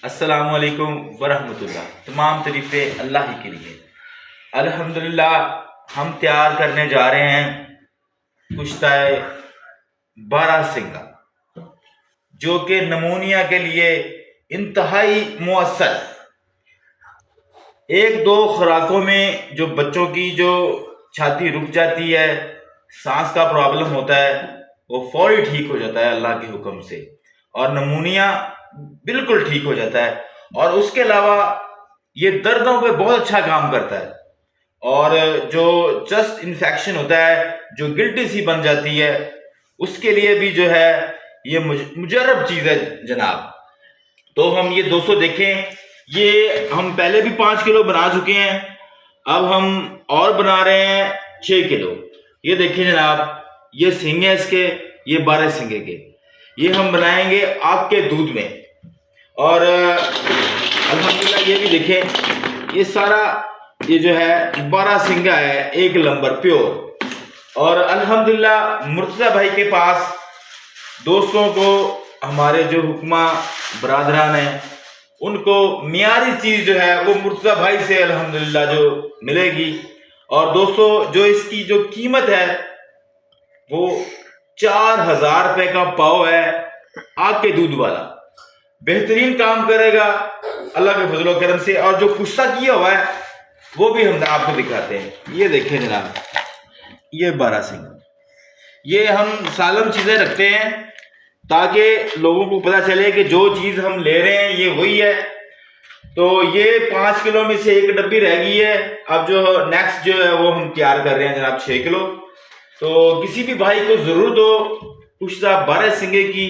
السلام علیکم ورحمۃ اللہ۔ تمام تعریفیں اللہ ہی کے لیے۔ الحمدللہ ہم تیار کرنے جا رہے ہیں کشتہ بارہ سنگا، جو کہ نمونیا کے لیے انتہائی مؤثر۔ ایک دو خوراکوں میں جو بچوں کی جو چھاتی رک جاتی ہے، سانس کا پرابلم ہوتا ہے، وہ فوری ٹھیک ہو جاتا ہے اللہ کے حکم سے، اور نمونیا بالکل ٹھیک ہو جاتا ہے۔ اور اس کے علاوہ یہ دردوں پہ بہت اچھا کام کرتا ہے، اور جو چسٹ انفیکشن ہوتا ہے، جو گلٹی سی بن جاتی ہے، اس کے لیے بھی جو ہے یہ مجرب چیز ہے جناب۔ تو ہم یہ 200 دیکھیں، یہ ہم پہلے بھی 5 کلو بنا چکے ہیں، اب ہم اور بنا رہے ہیں 6 کلو۔ یہ دیکھیں جناب، یہ سنگے اس کے، یہ 12 سنگے کے، یہ ہم بنائیں گے آگ کے دودھ میں۔ اور الحمدللہ یہ بھی دیکھیں، یہ سارا یہ جو ہے 12 سنگا ہے، 1 لمبر پیور۔ اور الحمدللہ مرتضی بھائی کے پاس دوستوں کو، ہمارے جو حکمہ برادران ہیں، ان کو معیاری چیز جو ہے وہ مرتضی بھائی سے الحمدللہ جو ملے گی۔ اور دوستو، جو اس کی جو قیمت ہے وہ 4000 روپے کا پاؤ ہے، آگ کے دودھ والا، بہترین کام کرے گا اللہ کے فضل و کرم سے۔ اور جو کشتہ کیا ہوا ہے وہ بھی ہم آپ کو دکھاتے ہیں۔ یہ دیکھیں جناب، یہ 12 سنگ، یہ ہم سالم چیزیں رکھتے ہیں تاکہ لوگوں کو پتہ چلے کہ جو چیز ہم لے رہے ہیں یہ وہی ہے۔ تو یہ 5 کلو میں سے 1 ڈبی رہ گئی ہے، اب جو نیکسٹ جو ہے وہ ہم تیار کر رہے ہیں جناب 6 کلو۔ تو کسی بھی بھائی کو ضرورت ہو کشتہ 12 سنگے کی،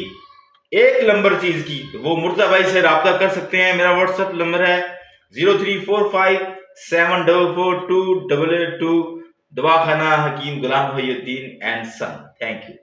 1 لمبر چیز کی، وہ مرتضی بھائی سے رابطہ کر سکتے ہیں۔ میرا واٹس ایپ نمبر ہے 0345744282، دواخانہ حکیم غلام محی الدین اینڈ سن۔ Thank you.